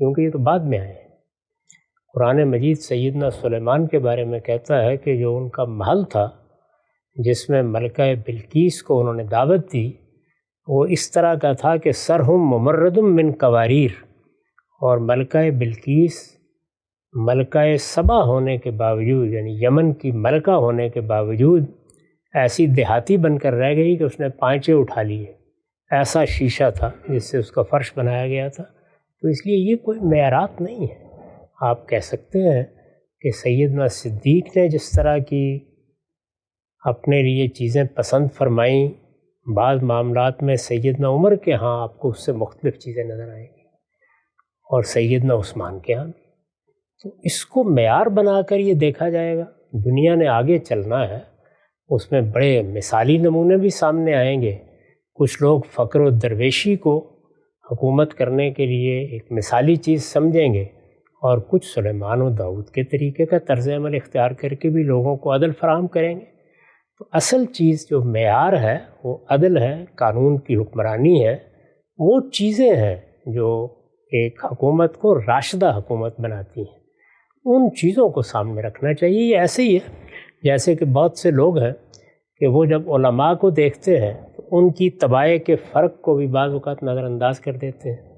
کیونکہ یہ تو بعد میں آئے ہیں۔ قرآن مجید سیدنا سلیمان کے بارے میں کہتا ہے کہ جو ان کا محل تھا جس میں ملکہ بلقیس کو انہوں نے دعوت دی، وہ اس طرح کا تھا کہ سرہم ممرد من قواریر، اور ملکہ بلقیس ملکہ سبا ہونے کے باوجود، یعنی یمن کی ملکہ ہونے کے باوجود ایسی دیہاتی بن کر رہ گئی کہ اس نے پانچے اٹھا لیے۔ ایسا شیشہ تھا جس سے اس کا فرش بنایا گیا تھا۔ تو اس لیے یہ کوئی معیارات نہیں ہے۔ آپ کہہ سکتے ہیں کہ سیدنا صدیق نے جس طرح کی اپنے لیے چیزیں پسند فرمائیں، بعض معاملات میں سیدنا عمر کے ہاں آپ کو اس سے مختلف چیزیں نظر آئیں گی، اور سیدنا عثمان کے ہاں بھی۔ تو اس کو معیار بنا کر یہ دیکھا جائے گا۔ دنیا نے آگے چلنا ہے، اس میں بڑے مثالی نمونے بھی سامنے آئیں گے۔ کچھ لوگ فقر و درویشی کو حکومت کرنے کے لیے ایک مثالی چیز سمجھیں گے، اور کچھ سلیمان و داؤد کے طریقے کا طرز عمل اختیار کر کے بھی لوگوں کو عدل فراہم کریں گے۔ تو اصل چیز جو معیار ہے وہ عدل ہے، قانون کی حکمرانی ہے، وہ چیزیں ہیں جو ایک حکومت کو راشدہ حکومت بناتی ہیں۔ ان چیزوں کو سامنے رکھنا چاہیے۔ یہ ایسے ہی ہے جیسے کہ بہت سے لوگ ہیں کہ وہ جب علماء کو دیکھتے ہیں تو ان کی طبائع کے فرق کو بھی بعض اوقات نظر انداز کر دیتے ہیں۔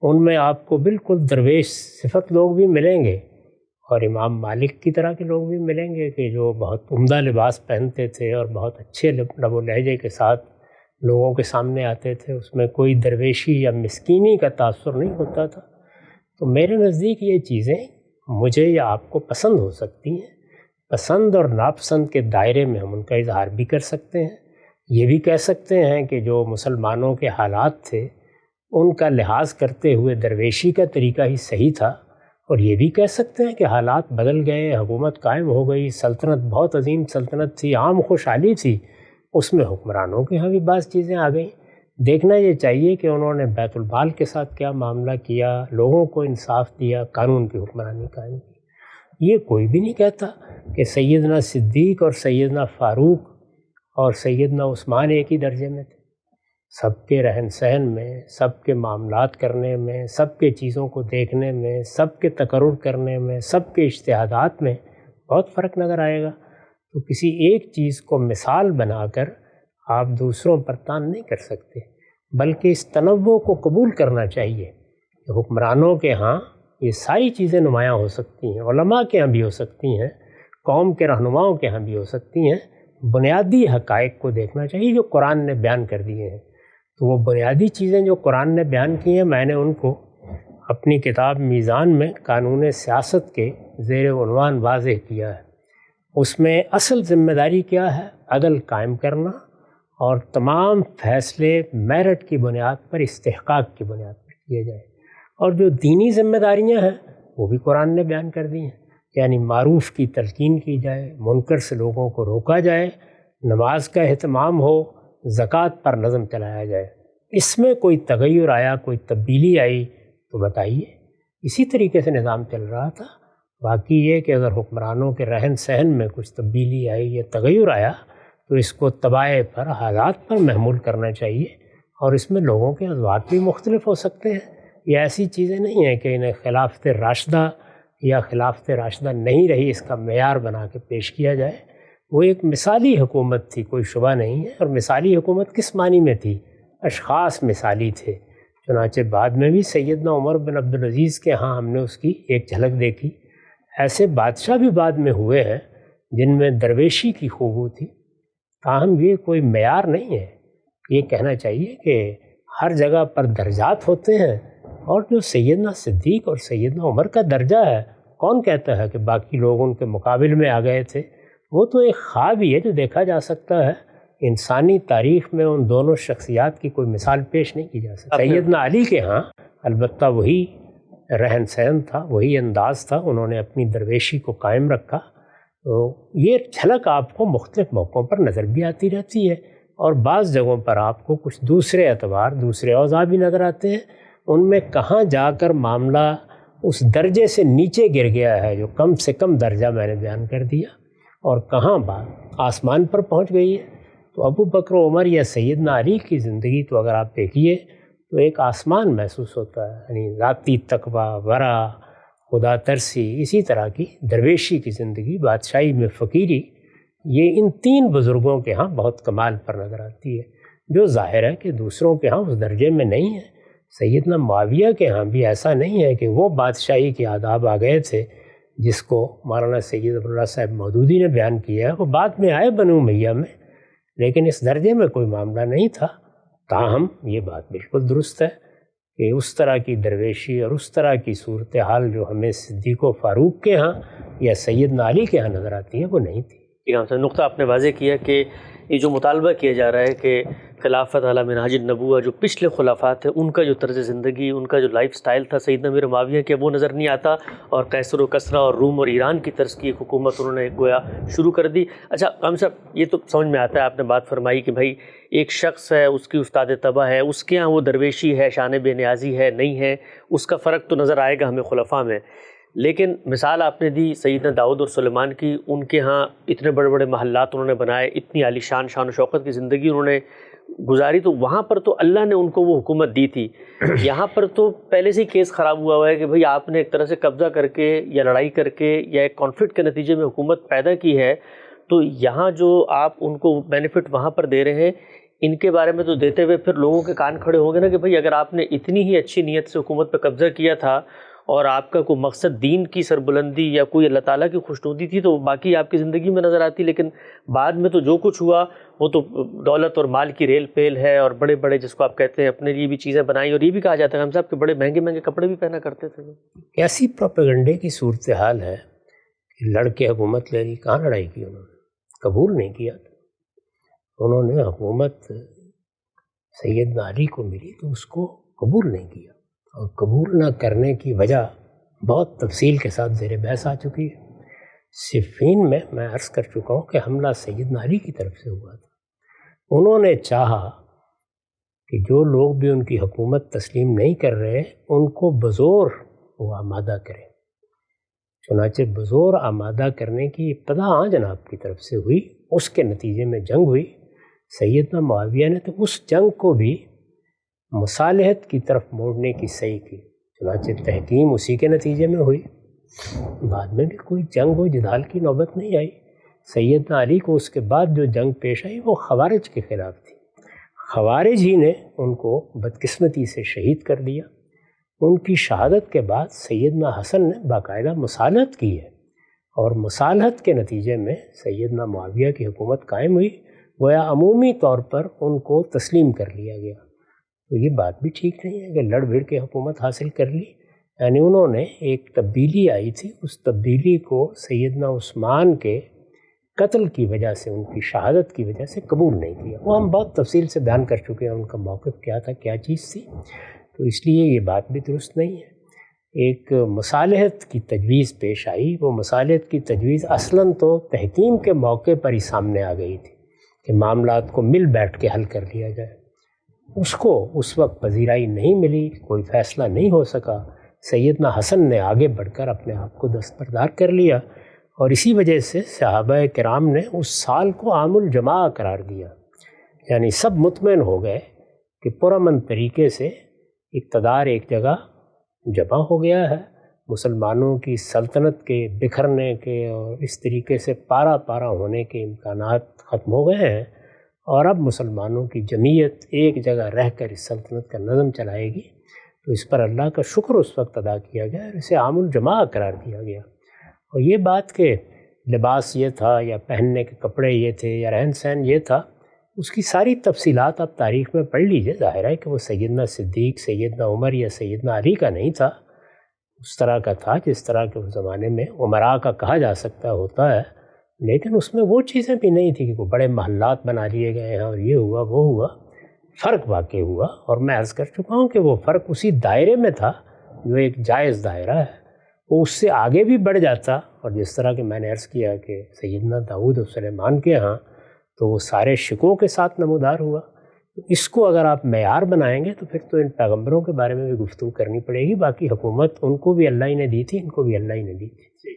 ان میں آپ کو بالکل درویش صفت لوگ بھی ملیں گے، اور امام مالک کی طرح کے لوگ بھی ملیں گے کہ جو بہت عمدہ لباس پہنتے تھے اور بہت اچھے لب و لہجے کے ساتھ لوگوں کے سامنے آتے تھے، اس میں کوئی درویشی یا مسکینی کا تاثر نہیں ہوتا تھا۔ تو میرے نزدیک یہ چیزیں مجھے یا آپ کو پسند ہو سکتی ہیں، پسند اور ناپسند کے دائرے میں ہم ان کا اظہار بھی کر سکتے ہیں۔ یہ بھی کہہ سکتے ہیں کہ جو مسلمانوں کے حالات تھے ان کا لحاظ کرتے ہوئے درویشی کا طریقہ ہی صحیح تھا، اور یہ بھی کہہ سکتے ہیں کہ حالات بدل گئے، حکومت قائم ہو گئی، سلطنت بہت عظیم سلطنت تھی، عام خوشحالی تھی، اس میں حکمرانوں کے ہاں بھی بعض چیزیں آ گئیں۔ دیکھنا یہ چاہیے کہ انہوں نے بیت المال کے ساتھ کیا معاملہ کیا، لوگوں کو انصاف دیا، قانون کی حکمرانی قائم کی۔ یہ کوئی بھی نہیں کہتا کہ سیدنا صدیق اور سیدنا فاروق اور سیدنا عثمان ایک ہی درجے میں تھے۔ سب کے رہن سہن میں، سب کے معاملات کرنے میں، سب کے چیزوں کو دیکھنے میں، سب کے تقرر کرنے میں، سب کے اجتہادات میں بہت فرق نظر آئے گا۔ تو کسی ایک چیز کو مثال بنا کر آپ دوسروں پر تان نہیں کر سکتے، بلکہ اس تنوع کو قبول کرنا چاہیے کہ حکمرانوں کے ہاں یہ ساری چیزیں نمایاں ہو سکتی ہیں، علماء کے ہاں بھی ہو سکتی ہیں، قوم کے رہنماؤں کے ہاں بھی ہو سکتی ہیں۔ بنیادی حقائق کو دیکھنا چاہیے جو قرآن نے بیان کر دیے ہیں۔ تو وہ بنیادی چیزیں جو قرآن نے بیان کی ہیں، میں نے ان کو اپنی کتاب میزان میں قانون سیاست کے زیر عنوان واضح کیا ہے۔ اس میں اصل ذمہ داری کیا ہے؟ عدل قائم کرنا، اور تمام فیصلے میرٹ کی بنیاد پر، استحقاق کی بنیاد پر کیے جائیں۔ اور جو دینی ذمہ داریاں ہیں وہ بھی قرآن نے بیان کر دی ہیں، یعنی معروف کی تلقین کی جائے، منکر سے لوگوں کو روکا جائے، نماز کا اہتمام ہو، زکوٰۃ پر نظم چلایا جائے۔ اس میں کوئی تغیر آیا، کوئی تبدیلی آئی تو بتائیے۔ اسی طریقے سے نظام چل رہا تھا۔ باقی یہ کہ اگر حکمرانوں کے رہن سہن میں کچھ تبدیلی آئی یا تغیر آیا تو اس کو طبائع پر، حالات پر محمول کرنا چاہیے، اور اس میں لوگوں کے اذواق بھی مختلف ہو سکتے ہیں۔ یہ ایسی چیزیں نہیں ہیں کہ انہیں خلافت راشدہ یا خلافت راشدہ نہیں رہی اس کا معیار بنا کے پیش کیا جائے۔ وہ ایک مثالی حکومت تھی، کوئی شبہ نہیں ہے۔ اور مثالی حکومت کس معنی میں تھی؟ اشخاص مثالی تھے۔ چنانچہ بعد میں بھی سیدنا عمر بن عبدالعزیز کے ہاں ہم نے اس کی ایک جھلک دیکھی۔ ایسے بادشاہ بھی بعد میں ہوئے ہیں جن میں درویشی کی خوبو تھی، تاہم یہ کوئی معیار نہیں ہے۔ یہ کہنا چاہیے کہ ہر جگہ پر درجات ہوتے ہیں، اور جو سیدنا صدیق اور سیدنا عمر کا درجہ ہے، کون کہتا ہے کہ باقی لوگ ان کے مقابل میں آ گئے تھے؟ وہ تو ایک خواب ہی ہے جو دیکھا جا سکتا ہے۔ انسانی تاریخ میں ان دونوں شخصیات کی کوئی مثال پیش نہیں کی جا سکتی۔ سیدنا علی کے ہاں البتہ وہی رہن سہن تھا، وہی انداز تھا، انہوں نے اپنی درویشی کو قائم رکھا۔ تو یہ جھلک آپ کو مختلف موقعوں پر نظر بھی آتی رہتی ہے، اور بعض جگہوں پر آپ کو کچھ دوسرے اعتبار، دوسرے اوضاع بھی نظر آتے ہیں۔ ان میں کہاں جا کر معاملہ اس درجے سے نیچے گر گیا ہے جو کم سے کم درجہ میں نے بیان کر دیا، اور کہاں بات آسمان پر پہنچ گئی ہے۔ تو ابو بکر و عمر یا سیدنا علی کی زندگی تو اگر آپ دیکھیے تو ایک آسمان محسوس ہوتا ہے، یعنی ذاتی تقویٰ، ورع، خدا ترسی، اسی طرح کی درویشی کی زندگی، بادشاہی میں فقیری، یہ ان تین بزرگوں کے ہاں بہت کمال پر نظر آتی ہے، جو ظاہر ہے کہ دوسروں کے ہاں اس درجے میں نہیں ہے۔ سیدنا معاویہ کے ہاں بھی ایسا نہیں ہے کہ وہ بادشاہی کے آداب آ گئے تھے جس کو مولانا سید ابواللہ صاحب مودودی نے بیان کیا ہے، وہ بعد میں آئے بنو امیہ میں، لیکن اس درجے میں کوئی معاملہ نہیں تھا۔ تاہم یہ بات بالکل درست ہے کہ اس طرح کی درویشی اور اس طرح کی صورتحال جو ہمیں صدیق و فاروق کے ہاں یا سیدنا علی کے ہاں نظر آتی ہے وہ نہیں تھی۔ نقطہ آپ نے واضح کیا کہ یہ جو مطالبہ کیا جا رہا ہے کہ خلافت علی منہاج النبوہ، جو پچھلے خلافات ہیں ان کا جو طرز زندگی، ان کا جو لائف سٹائل تھا سیدنا امیر معاویہ کے، وہ نظر نہیں آتا، اور قیصر و کسریٰ اور روم اور ایران کی طرز کی ایک حکومت انہوں نے گویا شروع کر دی۔ اچھا قاسم صاحب، یہ تو سمجھ میں آتا ہے، آپ نے بات فرمائی کہ بھائی ایک شخص ہے، اس کی استاد طبع ہے، اس کے ہاں وہ درویشی ہے، شان بے نیازی ہے، نہیں ہے، اس کا فرق تو نظر آئے گا ہمیں خلفاء میں، لیکن مثال آپ نے دی سیدنا داؤد اور سلیمان کی، ان کے ہاں اتنے بڑے بڑے محلات انہوں نے بنائے، اتنی عالی شان و شوکت کی زندگی انہوں نے گزاری، تو وہاں پر تو اللہ نے ان کو وہ حکومت دی تھی۔ یہاں پر تو پہلے سے ہی کیس خراب ہوا ہوا ہے کہ بھئی آپ نے ایک طرح سے قبضہ کر کے یا لڑائی کر کے یا ایک کانفلکٹ کے نتیجے میں حکومت پیدا کی ہے، تو یہاں جو آپ ان کو بینیفٹ وہاں پر دے رہے ہیں، ان کے بارے میں تو دیتے ہوئے پھر لوگوں کے کان کھڑے ہوں گے نا کہ بھئی اگر آپ نے اتنی ہی اچھی نیت سے حکومت پہ قبضہ کیا تھا اور آپ کا کوئی مقصد دین کی سربلندی یا کوئی اللہ تعالیٰ کی خوشنودی تھی تو باقی آپ کی زندگی میں نظر آتی، لیکن بعد میں تو جو کچھ ہوا وہ تو دولت اور مال کی ریل پیل ہے، اور بڑے بڑے جس کو آپ کہتے ہیں اپنے لیے بھی چیزیں بنائی، اور یہ بھی کہا جاتا ہے ہم صاحب کہ بڑے مہنگے مہنگے کپڑے بھی پہنا کرتے تھے۔ ایسی پروپیگنڈے کی صورتحال ہے کہ لڑکے حکومت لے لی، کہاں لڑائی کی انہوں نے، قبول نہیں کیا، انہوں نے حکومت سیدنا علی کو ملی تو اس کو قبول نہیں کیا، اور قبول نہ کرنے کی وجہ بہت تفصیل کے ساتھ زیر بحث آ چکی ہے۔ صفین میں عرض کر چکا ہوں کہ حملہ سیدنا علی کی طرف سے ہوا تھا، انہوں نے چاہا کہ جو لوگ بھی ان کی حکومت تسلیم نہیں کر رہے ان کو بزور وہ آمادہ کریں، چنانچہ بزور آمادہ کرنے کی ابتدا جناب کی طرف سے ہوئی، اس کے نتیجے میں جنگ ہوئی۔ سیدنا معاویہ نے تو اس جنگ کو بھی مصالحت کی طرف موڑنے کی صحیح کی، چنانچہ تحکیم اسی کے نتیجے میں ہوئی، بعد میں بھی کوئی جنگ و جدال کی نوبت نہیں آئی۔ سیدنا علی کو اس کے بعد جو جنگ پیش آئی وہ خوارج کے خلاف تھی، خوارج ہی نے ان کو بدقسمتی سے شہید کر دیا۔ ان کی شہادت کے بعد سیدنا حسن نے باقاعدہ مصالحت کی ہے، اور مصالحت کے نتیجے میں سیدنا معاویہ کی حکومت قائم ہوئی، گویا عمومی طور پر ان کو تسلیم کر لیا گیا۔ تو یہ بات بھی ٹھیک نہیں ہے کہ لڑ بھڑ کے حکومت حاصل کر لی، یعنی انہوں نے ایک تبدیلی آئی تھی، اس تبدیلی کو سیدنا عثمان کے قتل کی وجہ سے، ان کی شہادت کی وجہ سے قبول نہیں کیا۔ وہ ہم بہت تفصیل سے بیان کر چکے ہیں ان کا موقف کیا تھا، کیا چیز تھی، تو اس لیے یہ بات بھی درست نہیں ہے۔ ایک مصالحت کی تجویز پیش آئی، وہ مصالحت کی تجویز اصلاً تو تحکیم کے موقع پر ہی سامنے آ گئی تھی کہ معاملات کو مل بیٹھ کے حل کر لیا جائے، اس کو اس وقت پذیرائی نہیں ملی، کوئی فیصلہ نہیں ہو سکا۔ سیدنا حسن نے آگے بڑھ کر اپنے آپ کو دستبردار کر لیا، اور اسی وجہ سے صحابہ کرام نے اس سال کو عام الجماع قرار دیا، یعنی سب مطمئن ہو گئے کہ پرامن طریقے سے اقتدار ایک جگہ جمع ہو گیا ہے، مسلمانوں کی سلطنت کے بکھرنے کے اور اس طریقے سے پارا پارا ہونے کے امکانات ختم ہو گئے ہیں، اور اب مسلمانوں کی جمعیت ایک جگہ رہ کر اس سلطنت کا نظم چلائے گی۔ تو اس پر اللہ کا شکر اس وقت ادا کیا گیا اور اسے عام الجماع قرار دیا گیا۔ اور یہ بات کہ لباس یہ تھا یا پہننے کے کپڑے یہ تھے یا رہن سہن یہ تھا، اس کی ساری تفصیلات آپ تاریخ میں پڑھ لیجئے، ظاہر ہے کہ وہ سیدنا صدیق، سیدنا عمر یا سیدنا علی کا نہیں تھا، اس طرح کا تھا جس طرح کے اس زمانے میں عمراء کا کہا جا سکتا ہوتا ہے، لیکن اس میں وہ چیزیں بھی نہیں تھی کہ کوئی بڑے محلات بنا لیے گئے ہیں اور یہ ہوا وہ ہوا۔ فرق واقع ہوا، اور میں عرض کر چکا ہوں کہ وہ فرق اسی دائرے میں تھا جو ایک جائز دائرہ ہے، وہ اس سے آگے بھی بڑھ جاتا، اور جس طرح کہ میں نے عرض کیا کہ سیدنا داؤد اور سلیمان کے ہاں تو وہ سارے شکوں کے ساتھ نمودار ہوا۔ اس کو اگر آپ معیار بنائیں گے تو پھر تو ان پیغمبروں کے بارے میں بھی گفتگو کرنی پڑے گی، باقی حکومت ان کو بھی اللہ ہی نے دی تھی، ان کو بھی اللہ ہی نے دی تھی۔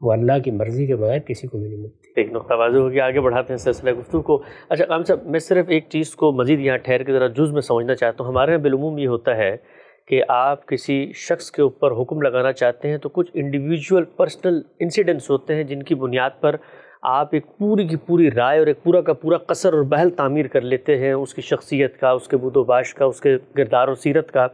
وہ اللہ کی مرضی کے بغیر کسی کو بھی نہیں ملتی۔ ایک نقطہ واضح ہو گیا، آگے بڑھاتے ہیں سلسلہ گفتگو کو۔ اچھا قائم صاحب، میں صرف ایک چیز کو مزید یہاں ٹھہر کے ذرا جز میں سمجھنا چاہتا ہوں۔ ہمارے یہاں بالعموم یہ ہوتا ہے کہ آپ کسی شخص کے اوپر حکم لگانا چاہتے ہیں تو کچھ انڈیویجول پرسنل انسیڈنٹس ہوتے ہیں جن کی بنیاد پر آپ ایک پوری کی پوری رائے اور ایک پورا کا پورا قصر اور بحل تعمیر کر لیتے ہیں اس کی شخصیت کا، اس کے بود و باش کا، اس کے کردار و سیرت کا۔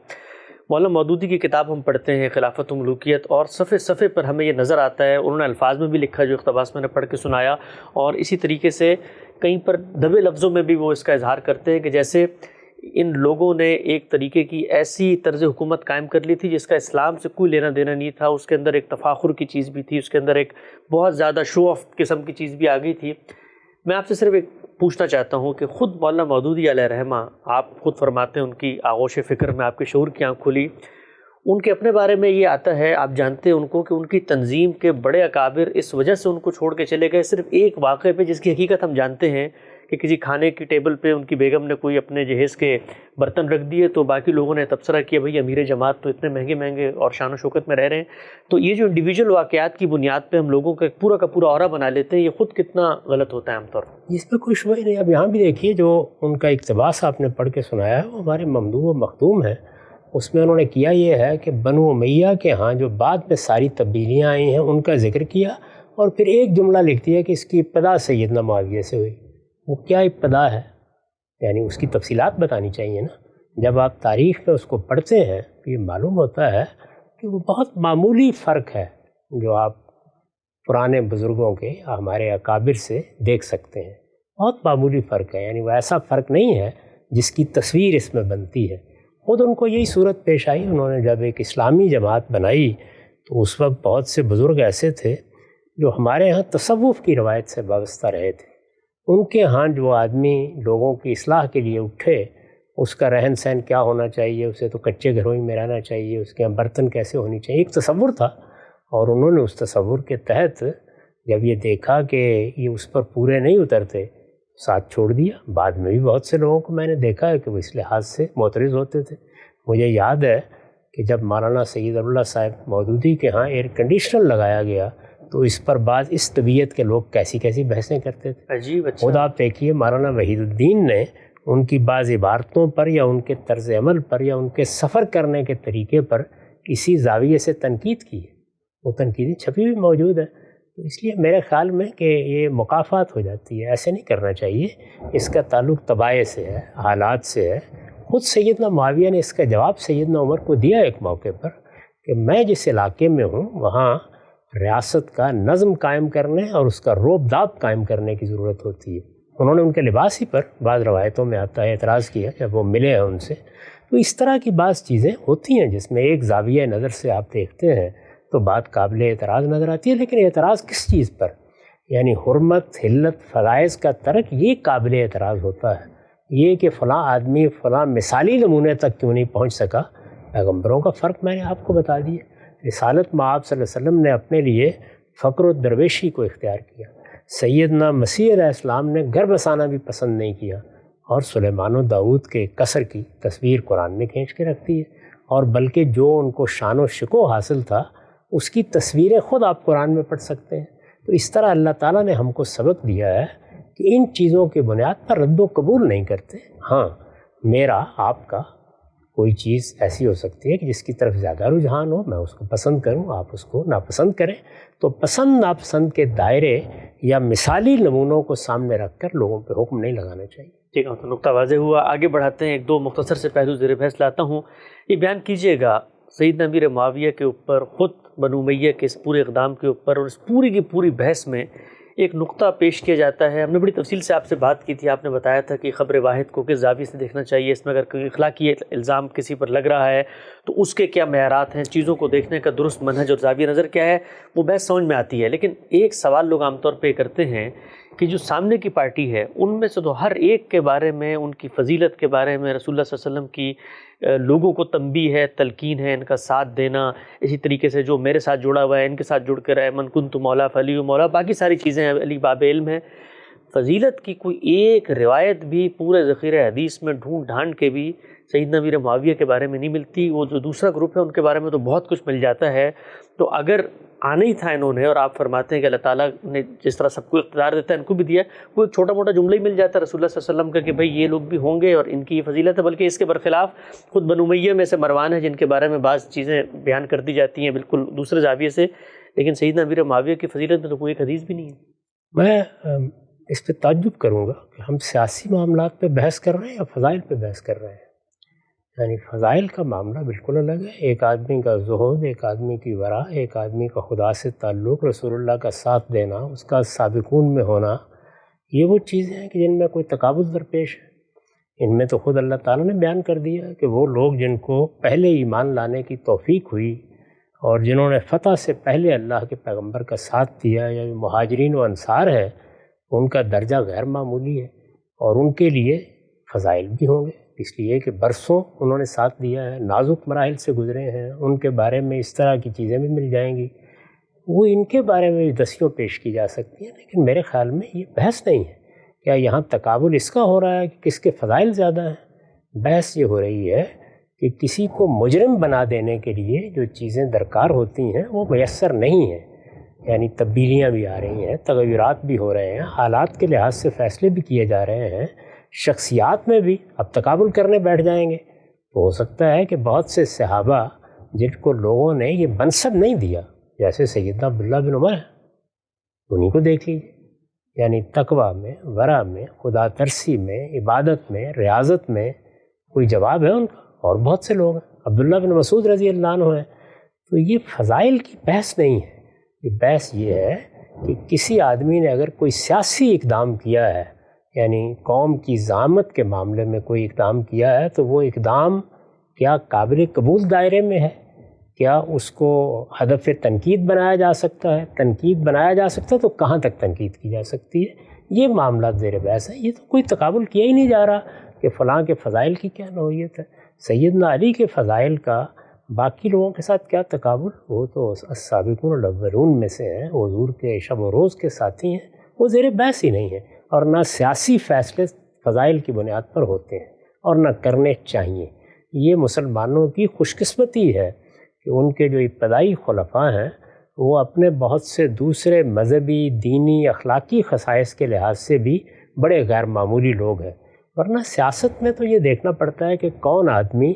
مولانا مودودی کی کتاب ہم پڑھتے ہیں خلافت و ملوکیت، اور صفحے صفحے پر ہمیں یہ نظر آتا ہے، انہوں نے الفاظ میں بھی لکھا جو اقتباس میں نے پڑھ کے سنایا، اور اسی طریقے سے کہیں پر دبے لفظوں میں بھی وہ اس کا اظہار کرتے ہیں کہ جیسے ان لوگوں نے ایک طریقے کی ایسی طرز حکومت قائم کر لی تھی جس کا اسلام سے کوئی لینا دینا نہیں تھا، اس کے اندر ایک تفاخر کی چیز بھی تھی، اس کے اندر ایک بہت زیادہ شو آف قسم کی چیز بھی آ گئی تھی۔ میں آپ سے صرف ایک پوچھنا چاہتا ہوں کہ خود مولانا مودودی علیہ رحمہ، آپ خود فرماتے ہیں ان کی آغوش فکر میں آپ کے شعور کی آنکھ کھلی، ان کے اپنے بارے میں یہ آتا ہے، آپ جانتے ہیں ان کو، کہ ان کی تنظیم کے بڑے اکابر اس وجہ سے ان کو چھوڑ کے چلے گئے صرف ایک واقعے پہ، جس کی حقیقت ہم جانتے ہیں کہ کسی کھانے کی ٹیبل پہ ان کی بیگم نے کوئی اپنے جہیز کے برتن رکھ دیے تو باقی لوگوں نے تبصرہ کیا بھئی امیر جماعت تو اتنے مہنگے مہنگے اور شان و شوکت میں رہ رہے ہیں۔ تو یہ جو انڈیویجول واقعات کی بنیاد پہ ہم لوگوں کا ایک پورا کا پورا اورا بنا لیتے ہیں، یہ خود کتنا غلط ہوتا ہے عام طور پر؟ اس میں کوئی شبہ ہی نہیں۔ اب یہاں بھی دیکھیے جو ان کا اقتباس آپ نے پڑھ کے سنایا ہے وہ ہمارے ممدوح و مختوم ہے، اس میں انہوں نے کیا یہ ہے کہ بنو امیہ کے ہاں جو بعد میں ساری تبدیلیاں آئی ہیں ان کا ذکر کیا، اور پھر ایک جملہ لکھ دیا کہ اس کی ابتدا سیدنا معاویہ سے ہوئی۔ وہ کیا ابتدا ہے؟ یعنی اس کی تفصیلات بتانی چاہیے نا۔ جب آپ تاریخ میں اس کو پڑھتے ہیں تو یہ معلوم ہوتا ہے کہ وہ بہت معمولی فرق ہے جو آپ پرانے بزرگوں کے ہمارے اکابر سے دیکھ سکتے ہیں، بہت معمولی فرق ہے، یعنی وہ ایسا فرق نہیں ہے جس کی تصویر اس میں بنتی ہے۔ خود ان کو یہی صورت پیش آئی، انہوں نے جب ایک اسلامی جماعت بنائی تو اس وقت بہت سے بزرگ ایسے تھے جو ہمارے ہاں تصوف کی روایت سے وابستہ رہے تھے، ان کے ہاں جو آدمی لوگوں کی اصلاح کے لیے اٹھے، اس کا رہن سہن کیا ہونا چاہیے، اسے تو کچے گھروں میں رہنا چاہیے، اس کے یہاں برتن کیسے ہونی چاہیے، ایک تصور تھا، اور انہوں نے اس تصور کے تحت جب یہ دیکھا کہ یہ اس پر پورے نہیں اترتے، ساتھ چھوڑ دیا۔ بعد میں بھی بہت سے لوگوں کو میں نے دیکھا ہے کہ وہ اس لحاظ سے معترض ہوتے تھے۔ مجھے یاد ہے کہ جب مولانا سید اللہ صاحب مودودی کے ہاں ایئر کنڈیشنر لگایا گیا تو اس پر بعض اس طبیعت کے لوگ کیسی کیسی بحثیں کرتے تھے۔ عجیب۔ اچھا، خود آپ دیکھیے مولانا وحید الدین نے ان کی بعض عبارتوں پر یا ان کے طرز عمل پر یا ان کے سفر کرنے کے طریقے پر کسی زاویے سے تنقید کی ہے، وہ تنقیدیں چھپی ہوئی موجود ہے۔ تو اس لیے میرے خیال میں کہ یہ مکافات ہو جاتی ہے، ایسے نہیں کرنا چاہیے، اس کا تعلق طبائع سے ہے، حالات سے ہے۔ خود سیدنا معاویہ نے اس کا جواب سیدنا عمر کو دیا ایک موقع پر کہ میں جس علاقے میں ہوں وہاں ریاست کا نظم قائم کرنے اور اس کا روب داب قائم کرنے کی ضرورت ہوتی ہے۔ انہوں نے ان کے لباس ہی پر بعض روایتوں میں آتا ہے اعتراض کیا جب وہ ملے ہیں ان سے۔ تو اس طرح کی بعض چیزیں ہوتی ہیں جس میں ایک زاویہ نظر سے آپ دیکھتے ہیں تو بات قابل اعتراض نظر آتی ہے، لیکن اعتراض کس چیز پر؟ یعنی حرمت، حلت، فرائض کا ترک، یہ قابل اعتراض ہوتا ہے۔ یہ کہ فلاں آدمی فلاں مثالی نمونے تک کیوں نہیں پہنچ سکا، پیغمبروں کا فرق میں نے آپ کو بتا دیا۔ رسالت میں آپ صلی اللہ علیہ وسلم نے اپنے لیے فقر و درویشی کو اختیار کیا، سیدنا مسیح علیہ السلام نے گھر بسانا بھی پسند نہیں کیا، اور سلیمان و داؤد کے قصر کی تصویر قرآن نے کھینچ کے رکھ دی ہے، اور بلکہ جو ان کو شان و شکو حاصل تھا اس کی تصویریں خود آپ قرآن میں پڑھ سکتے ہیں۔ تو اس طرح اللہ تعالیٰ نے ہم کو سبق دیا ہے کہ ان چیزوں کی بنیاد پر رد و قبول نہیں کرتے۔ ہاں، میرا آپ کا کوئی چیز ایسی ہو سکتی ہے کہ جس کی طرف زیادہ رجحان ہو، میں اس کو پسند کروں، آپ اس کو ناپسند کریں، تو پسند ناپسند کے دائرے یا مثالی نمونوں کو سامنے رکھ کر لوگوں پہ حکم نہیں لگانا چاہیے۔ ٹھیک ہے، تو نقطہ واضح ہوا، آگے بڑھاتے ہیں۔ ایک دو مختصر سے پہلو زیر بحث لاتا ہوں، یہ بیان کیجیے گا سیدنا امیر معاویہ کے اوپر، خود بنو امیہ کے اس پورے اقدام کے اوپر اور اس پوری کی پوری بحث میں ایک نقطہ پیش کیا جاتا ہے۔ ہم نے بڑی تفصیل سے آپ سے بات کی تھی، آپ نے بتایا تھا کہ خبر واحد کو کس زاویے سے دیکھنا چاہیے، اس میں اگر کوئی اخلاقی الزام کسی پر لگ رہا ہے تو اس کے کیا معیارات ہیں، چیزوں کو دیکھنے کا درست منہج اور زاویہ نظر کیا ہے، وہ بحث سمجھ میں آتی ہے۔ لیکن ایک سوال لوگ عام طور پہ کرتے ہیں کہ جو سامنے کی پارٹی ہے ان میں سے تو ہر ایک کے بارے میں، ان کی فضیلت کے بارے میں، رسول اللہ صلی اللہ علیہ وسلم کی لوگوں کو تنبیہ ہے، تلقین ہے، ان کا ساتھ دینا، اسی طریقے سے جو میرے ساتھ جڑا ہوا ہے ان کے ساتھ جڑ کر من کنت مولا فعلی مولا، باقی ساری چیزیں علی باب علم ہے۔ فضیلت کی کوئی ایک روایت بھی پورے ذخیرہ حدیث میں ڈھونڈ ڈھانڈ کے بھی سیدنا امیر معاویہ کے بارے میں نہیں ملتی۔ وہ جو دوسرا گروپ ہے ان کے بارے میں تو بہت کچھ مل جاتا ہے۔ تو اگر آنا ہی تھا انہوں نے، اور آپ فرماتے ہیں کہ اللہ تعالیٰ نے جس طرح سب کو اقتدار دیتا ہے ان کو بھی دیا ہے، وہ ایک چھوٹا موٹا جملہ ہی مل جاتا ہے رسول اللہ صلی اللہ علیہ وسلم کا کہ بھئی یہ لوگ بھی ہوں گے اور ان کی یہ فضیلت ہے، بلکہ اس کے برخلاف خود بنو امیہ میں سے مروان ہے جن کے بارے میں بعض چیزیں بیان کر دی جاتی ہیں بالکل دوسرے زاویے سے، لیکن سیدنا امیر معاویہ کی فضیلت میں تو کوئی ایک حدیث بھی نہیں ہے۔ میں اس پہ تعجب کروں گا کہ ہم سیاسی معاملات پہ بحث کر رہے ہیں یا فضائل پہ بحث کر رہے ہیں۔ یعنی فضائل کا معاملہ بالکل الگ ہے، ایک آدمی کا زہد، ایک آدمی کی ورع، ایک آدمی کا خدا سے تعلق، رسول اللہ کا ساتھ دینا، اس کا سابقون میں ہونا، یہ وہ چیزیں ہیں کہ جن میں کوئی تقابل درپیش ہے۔ ان میں تو خود اللہ تعالیٰ نے بیان کر دیا کہ وہ لوگ جن کو پہلے ایمان لانے کی توفیق ہوئی اور جنہوں نے فتح سے پہلے اللہ کے پیغمبر کا ساتھ دیا، یا مہاجرین و انصار ہیں، ان کا درجہ غیر معمولی ہے اور ان کے لیے فضائل بھی ہوں گے، اس لیے کہ برسوں انہوں نے ساتھ دیا ہے، نازک مراحل سے گزرے ہیں، ان کے بارے میں اس طرح کی چیزیں بھی مل جائیں گی، وہ ان کے بارے میں بھی دسیوں پیش کی جا سکتی ہیں۔ لیکن میرے خیال میں یہ بحث نہیں ہے، کیا یہاں تقابل اس کا ہو رہا ہے کہ کس کے فضائل زیادہ ہیں؟ بحث یہ ہو رہی ہے کہ کسی کو مجرم بنا دینے کے لیے جو چیزیں درکار ہوتی ہیں وہ میسر نہیں ہیں، یعنی تبدیلیاں بھی آ رہی ہیں، تغیرات بھی ہو رہے ہیں، حالات کے لحاظ سے فیصلے بھی کیے جا رہے ہیں، شخصیات میں بھی اب تقابل کرنے بیٹھ جائیں گے تو ہو سکتا ہے کہ بہت سے صحابہ جن کو لوگوں نے یہ منصب نہیں دیا، جیسے سیدنا عبداللہ بن عمر ہیں، انہیں کو دیکھ لیجیے، یعنی تقویٰ میں، ورع میں، خدا ترسی میں، عبادت میں، ریاضت میں کوئی جواب ہے ان کا، اور بہت سے لوگ ہیں، عبداللہ بن مسعود رضی اللہ عنہ ہیں۔ تو یہ فضائل کی بحث نہیں ہے، یہ بحث یہ ہے کہ کسی آدمی نے اگر کوئی سیاسی اقدام کیا ہے، یعنی قوم کی زعامت کے معاملے میں کوئی اقدام کیا ہے، تو وہ اقدام کیا قابل قبول دائرے میں ہے؟ کیا اس کو ہدف تنقید بنایا جا سکتا ہے؟ تنقید بنایا جا سکتا ہے تو کہاں تک تنقید کی جا سکتی ہے؟ یہ معاملات زیر بحث ہیں۔ یہ تو کوئی تقابل کیا ہی نہیں جا رہا کہ فلاں کے فضائل کی کیا نوعیت ہے، سیدنا علی کے فضائل کا باقی لوگوں کے ساتھ کیا تقابل؟ وہ تو السابقون الاولون میں سے ہیں، حضور کے شب و روز کے ساتھی ہیں، وہ زیر بحث ہی نہیں ہے، اور نہ سیاسی فیصلے فضائل کی بنیاد پر ہوتے ہیں اور نہ کرنے چاہیے۔ یہ مسلمانوں کی خوش قسمتی ہے کہ ان کے جو ابتدائی خلفاء ہیں وہ اپنے بہت سے دوسرے مذہبی، دینی، اخلاقی خصائص کے لحاظ سے بھی بڑے غیر معمولی لوگ ہیں، ورنہ سیاست میں تو یہ دیکھنا پڑتا ہے کہ کون آدمی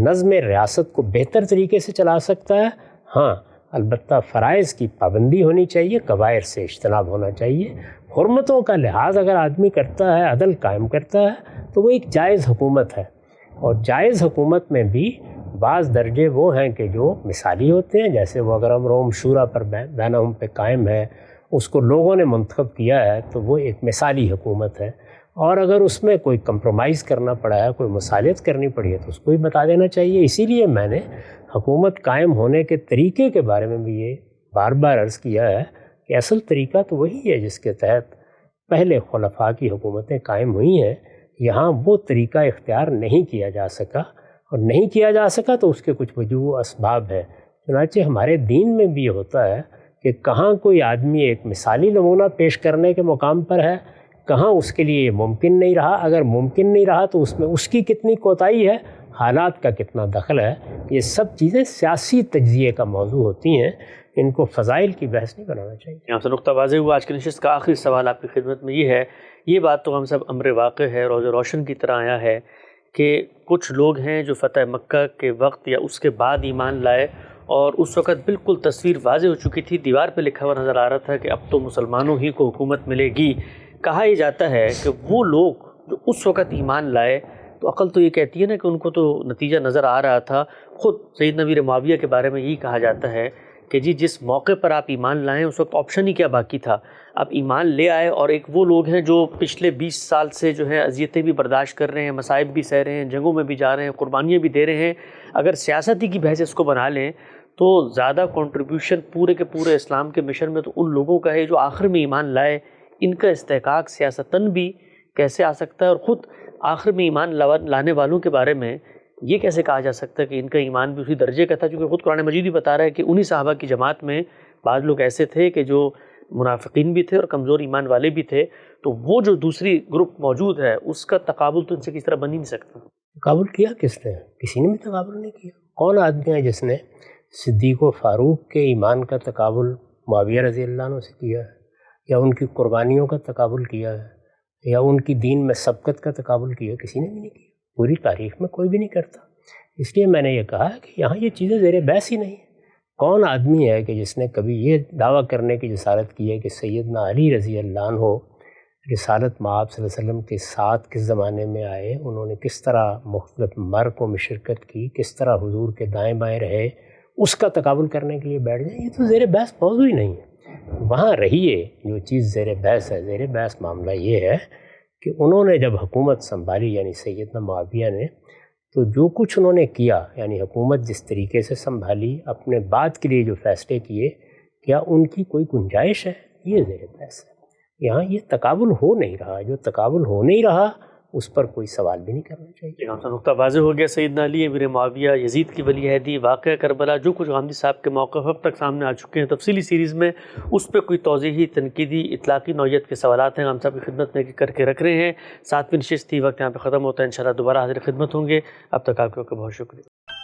نظم ریاست کو بہتر طریقے سے چلا سکتا ہے۔ ہاں البتہ فرائض کی پابندی ہونی چاہیے، کبائر سے اجتناب ہونا چاہیے، حرمتوں کا لحاظ اگر آدمی کرتا ہے، عدل قائم کرتا ہے تو وہ ایک جائز حکومت ہے، اور جائز حکومت میں بھی بعض درجے وہ ہیں کہ جو مثالی ہوتے ہیں، جیسے وہ اگر امرهم شورا پر بینہم پہ قائم ہے، اس کو لوگوں نے منتخب کیا ہے تو وہ ایک مثالی حکومت ہے، اور اگر اس میں کوئی کمپرومائز کرنا پڑا ہے، کوئی مصالحت کرنی پڑی ہے تو اس کو بھی بتا دینا چاہیے۔ اسی لیے میں نے حکومت قائم ہونے کے طریقے کے بارے میں بھی یہ بار بار عرض کیا ہے کہ اصل طریقہ تو وہی ہے جس کے تحت پہلے خلفاء کی حکومتیں قائم ہوئی ہیں۔ یہاں وہ طریقہ اختیار نہیں کیا جا سکا، اور نہیں کیا جا سکا تو اس کے کچھ وجوہ و اسباب ہیں۔ چنانچہ ہمارے دین میں بھی یہ ہوتا ہے کہ کہاں کوئی آدمی ایک مثالی نمونہ پیش کرنے کے مقام پر ہے، کہاں اس کے لیے یہ ممکن نہیں رہا، اگر ممکن نہیں رہا تو اس میں اس کی کتنی کوتاہی ہے، حالات کا کتنا دخل ہے۔ یہ سب چیزیں سیاسی تجزیے کا موضوع ہوتی ہیں، ان کو فضائل کی بحث نہیں بنانا چاہیے۔ یہاں سے نقطہ واضح ہوا۔ آج کی نشست کا آخری سوال آپ کی خدمت میں یہ ہے، یہ بات تو ہم سب امر واقع ہے، روز روشن کی طرح آیا ہے کہ کچھ لوگ ہیں جو فتح مکہ کے وقت یا اس کے بعد ایمان لائے، اور اس وقت بالکل تصویر واضح ہو چکی تھی، دیوار پہ لکھا ہوا نظر آ رہا تھا کہ اب تو مسلمانوں ہی کو حکومت ملے گی۔ کہا یہ جاتا ہے کہ وہ لوگ جو اس وقت ایمان لائے، تو عقل تو یہ کہتی ہے نا کہ ان کو تو نتیجہ نظر آ رہا تھا۔ خود سیدنا امیر معاویہ کے بارے میں یہی کہا جاتا ہے کہ جی جس موقع پر آپ ایمان لائیں اس وقت آپشن ہی کیا باقی تھا، آپ ایمان لے آئے، اور ایک وہ لوگ ہیں جو پچھلے 20 سال سے جو ہے اذیتیں بھی برداشت کر رہے ہیں، مصائب بھی سہ رہے ہیں، جنگوں میں بھی جا رہے ہیں، قربانیاں بھی دے رہے ہیں۔ اگر سیاستی کی بحث اس کو بنا لیں تو زیادہ کنٹریبیوشن پورے کے پورے اسلام کے مشن میں تو ان لوگوں کا ہے جو آخر میں ایمان لائے۔ ان کا استحقاق سیاستاً بھی کیسے آ سکتا ہے، اور خود آخر میں ایمان لانے والوں کے بارے میں یہ کیسے کہا جا سکتا ہے کہ ان کا ایمان بھی اسی درجے کا تھا، چونکہ خود قرآن مجید بھی بتا رہا ہے کہ انہی صحابہ کی جماعت میں بعض لوگ ایسے تھے کہ جو منافقین بھی تھے اور کمزور ایمان والے بھی تھے، تو وہ جو دوسری گروپ موجود ہے اس کا تقابل تو ان سے کس طرح بن ہی نہیں سکتا۔ تقابل کیا کس نے؟ کسی نے بھی تقابل نہیں کیا۔ کون آدمی ہے جس نے صدیق و فاروق کے ایمان کا تقابل معاویہ رضی اللہ عنہ سے کیا ہے، یا ان کی قربانیوں کا تقابل کیا ہے، یا ان کی دین میں سبقت کا تقابل کیا؟ کسی نے بھی نہیں کیا، پوری تاریخ میں کوئی بھی نہیں کرتا۔ اس لیے میں نے یہ کہا کہ یہاں یہ چیزیں زیر بحث ہی نہیں ہیں۔ کون آدمی ہے کہ جس نے کبھی یہ دعویٰ کرنے کی جسارت کی ہے کہ سیدنا علی رضی اللہ عنہ رسالت مآب صلی اللہ علیہ وسلم کے ساتھ کس زمانے میں آئے، انہوں نے کس طرح مختلف مرکوں میں شرکت کی، کس طرح حضور کے دائیں بائیں رہے، اس کا تقابل کرنے کے لیے بیٹھ جائیں؟ یہ تو زیر بحث موضوع ہی نہیں ہے۔ وہاں رہیے، جو چیز زیر بحث ہے، زیر بحث معاملہ یہ ہے کہ انہوں نے جب حکومت سنبھالی، یعنی سیدنا معاویہ نے، تو جو کچھ انہوں نے کیا، یعنی حکومت جس طریقے سے سنبھالی، اپنے بعد کے لیے جو فیصلے کیے، کیا ان کی کوئی گنجائش ہے؟ یہ زیر بحث ہے۔ یہاں یہ تقابل ہو نہیں رہا، جو تقابل ہو نہیں رہا اس پر کوئی سوال بھی نہیں کرنا چاہیے۔ نقطہ واضح ہو گیا۔ سیدنا علی امیر معاویہ یزید کی ولی عہدی، واقعہ کربلا، جو کچھ غامدی صاحب کے موقف اب تک سامنے آ چکے ہیں تفصیلی سیریز میں، اس پہ کوئی توضیحی، تنقیدی، اطلاقی نوعیت کے سوالات ہیں، ہم صاحب کی خدمت میں کر کے رکھ رہے ہیں۔ 7ویں نشست تھی، وقت یہاں پہ ختم ہوتا ہے، انشاءاللہ دوبارہ حاضر خدمت ہوں گے۔ اب تک آپ کا بہت شکریہ۔